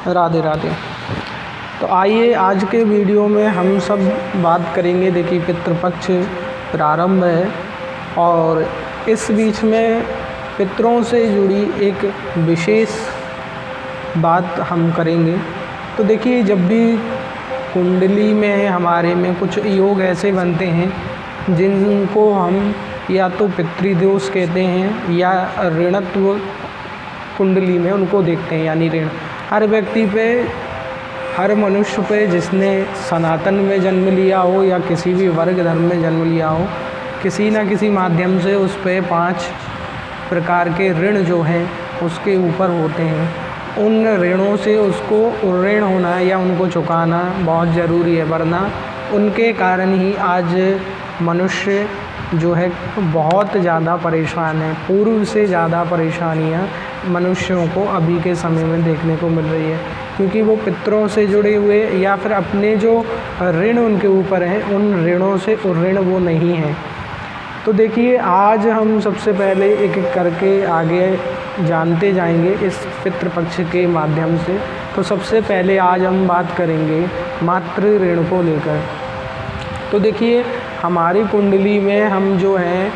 राधे राधे। तो आइए आज के वीडियो में हम सब बात करेंगे। देखिए पितृपक्ष प्रारंभ है और इस बीच में पितरों से जुड़ी एक विशेष बात हम करेंगे। तो देखिए जब भी कुंडली में हमारे में कुछ योग ऐसे बनते हैं जिनको हम या तो पितृदोष कहते हैं या ऋणत्व कुंडली में उनको देखते हैं, यानी ऋण हर व्यक्ति पे, हर मनुष्य पे जिसने सनातन में जन्म लिया हो या किसी भी वर्ग धर्म में जन्म लिया हो, किसी न किसी माध्यम से उस पे 5 प्रकार के ऋण जो हैं उसके ऊपर होते हैं। उन ऋणों से उसको ऋण होना या उनको चुकाना बहुत ज़रूरी है, वरना उनके कारण ही आज मनुष्य जो है बहुत ज़्यादा परेशान है। पूर्व से ज़्यादा परेशानियां मनुष्यों को अभी के समय में देखने को मिल रही है, क्योंकि वो पितरों से जुड़े हुए या फिर अपने जो ऋण उनके ऊपर हैं उन ऋणों से ऋण वो नहीं हैं। तो देखिए आज हम सबसे पहले एक एक करके आगे जानते जाएंगे इस पितृपक्ष के माध्यम से। तो सबसे पहले आज हम बात करेंगे मातृ ऋण को लेकर। तो देखिए हमारी कुंडली में हम जो हैं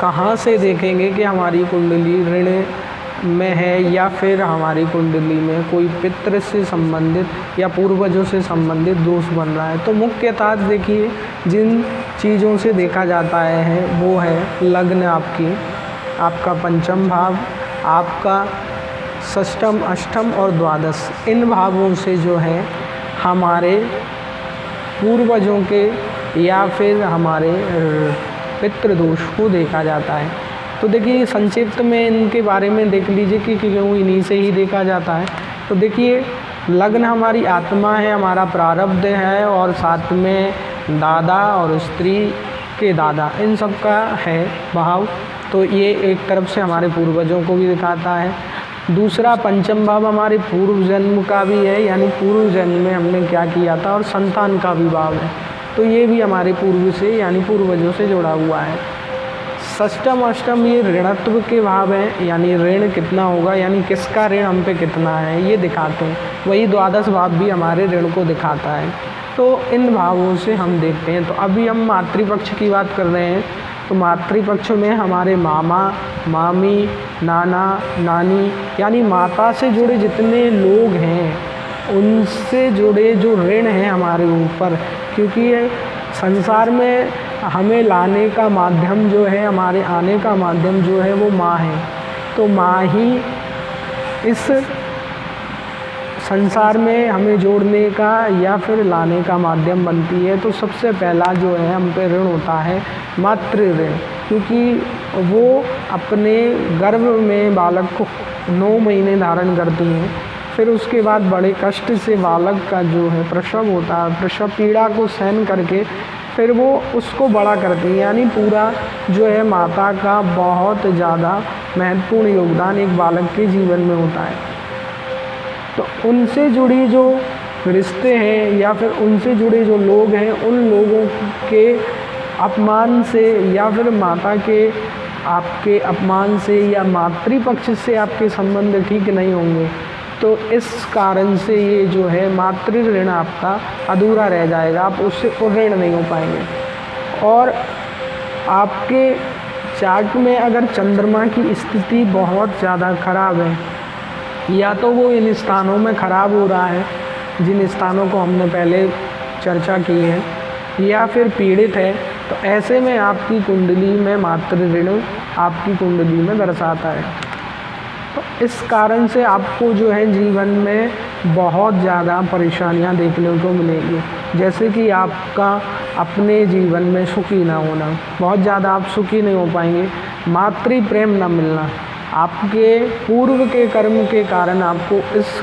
कहाँ से देखेंगे कि हमारी कुंडली ऋण में है या फिर हमारी कुंडली में कोई पितृ से संबंधित या पूर्वजों से संबंधित दोष बन रहा है। तो मुख्यतः देखिए जिन चीज़ों से देखा जाता है वो है लग्न, आपका पंचम भाव, आपका षष्ठम, अष्टम और द्वादश। इन भावों से जो है हमारे पूर्वजों के या फिर हमारे पितृदोष को देखा जाता है। तो देखिए संक्षिप्त में इनके बारे में देख लीजिए कि क्यों इन्हीं से ही देखा जाता है। तो देखिए लग्न हमारी आत्मा है, हमारा प्रारब्ध है, और साथ में दादा और स्त्री के दादा, इन सब का है भाव। तो ये एक तरफ से हमारे पूर्वजों को भी दिखाता है। दूसरा पंचम भाव हमारे पूर्व जन्म का भी है, यानी पूर्व जन्म में हमने क्या किया था, और संतान का भी भाव है। तो ये भी हमारे पूर्व से यानी पूर्वजों से जुड़ा हुआ है। षष्टम अष्टम ये ऋणत्व के भाव हैं, यानी ऋण कितना होगा, यानी किसका ऋण हम पे कितना है ये दिखाते हैं। वही द्वादश भाव भी हमारे ऋण को दिखाता है। तो इन भावों से हम देखते हैं। तो अभी हम मातृपक्ष की बात कर रहे हैं। तो मातृपक्ष में हमारे मामा, मामी, नाना, नानी, यानी माता से जुड़े जितने लोग हैं उनसे जुड़े जो ऋण हैं हमारे ऊपर, क्योंकि संसार में हमें लाने का माध्यम जो है, हमारे आने का माध्यम जो है वो माँ है। तो माँ ही इस संसार में हमें जोड़ने का या फिर लाने का माध्यम बनती है। तो सबसे पहला जो है हम पे ऋण होता है मातृ ऋण, क्योंकि वो अपने गर्भ में बालक को 9 महीने धारण करती हैं। फिर उसके बाद बड़े कष्ट से बालक का जो है प्रसव होता है, प्रसव पीड़ा को सहन करके फिर वो उसको बड़ा करती है। यानी पूरा जो है माता का बहुत ज़्यादा महत्वपूर्ण योगदान एक बालक के जीवन में होता है। तो उनसे जुड़ी जो रिश्ते हैं या फिर उनसे जुड़े जो लोग हैं, उन लोगों के अपमान से या फिर माता के आपके अपमान से या मातृपक्ष से आपके संबंध ठीक नहीं होंगे। तो इस कारण से ये जो है मातृ ऋण आपका अधूरा रह जाएगा, आप उससे ऋण नहीं हो पाएंगे। और आपके चार्ट में अगर चंद्रमा की स्थिति बहुत ज़्यादा खराब है, या तो वो इन स्थानों में ख़राब हो रहा है जिन स्थानों को हमने पहले चर्चा की है, या फिर पीड़ित है, तो ऐसे में आपकी कुंडली में मातृ ऋण आपकी कुंडली में दर्शाता है। तो इस कारण से आपको जो है जीवन में बहुत ज़्यादा परेशानियां देखने को मिलेंगी, जैसे कि आपका अपने जीवन में सुखी ना होना, बहुत ज़्यादा आप सुखी नहीं हो पाएंगे, मातृ प्रेम ना मिलना, आपके पूर्व के कर्म के कारण आपको इस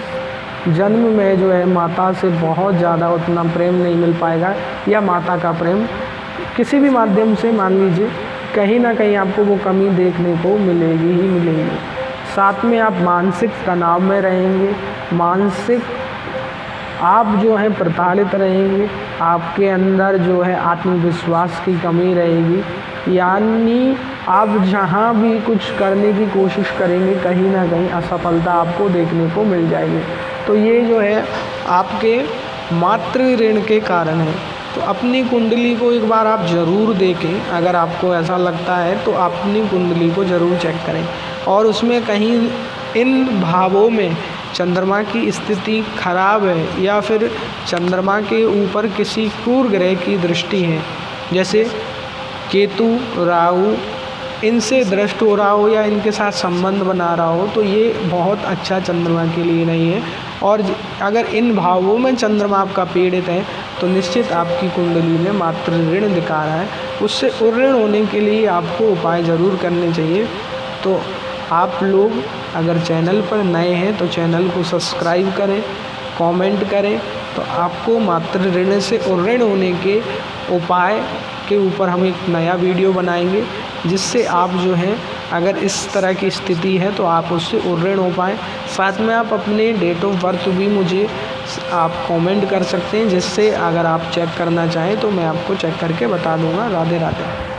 जन्म में जो है माता से बहुत ज़्यादा उतना प्रेम नहीं मिल पाएगा, या माता का प्रेम किसी भी माध्यम से मान लीजिए कहीं ना कहीं आपको वो कमी देखने को मिलेगी ही मिलेगी। साथ में आप मानसिक तनाव में रहेंगे, मानसिक आप जो है प्रताड़ित रहेंगे, आपके अंदर जो है आत्मविश्वास की कमी रहेगी, यानी आप जहाँ भी कुछ करने की कोशिश करेंगे कहीं ना कहीं असफलता आपको देखने को मिल जाएगी। तो ये जो है आपके मातृ ऋण के कारण है। तो अपनी कुंडली को एक बार आप ज़रूर देखें, अगर आपको ऐसा लगता है तो अपनी कुंडली को ज़रूर चेक करें और उसमें कहीं इन भावों में चंद्रमा की स्थिति खराब है या फिर चंद्रमा के ऊपर किसी क्रूर ग्रह की दृष्टि है, जैसे केतु, राहु, इनसे दृष्ट हो रहा हो या इनके साथ संबंध बना रहा हो, तो ये बहुत अच्छा चंद्रमा के लिए नहीं है। और अगर इन भावों में चंद्रमा आपका पीड़ित है तो निश्चित आपकी कुंडली में मातृ ऋण दिखा रहा है। उससे उऋण होने के लिए आपको उपाय ज़रूर करने चाहिए। तो आप लोग अगर चैनल पर नए हैं तो चैनल को सब्सक्राइब करें, कमेंट करें। तो आपको मातृ ऋण से उऋण होने के उपाय के ऊपर हम एक नया वीडियो बनाएंगे, जिससे आप जो है अगर इस तरह की स्थिति है तो आप उससे उऋण हो पाएँ। साथ में आप अपने डेट ऑफ बर्थ भी मुझे आप कमेंट कर सकते हैं, जिससे अगर आप चेक करना चाहें तो मैं आपको चेक करके बता दूंगा। राधे राधे।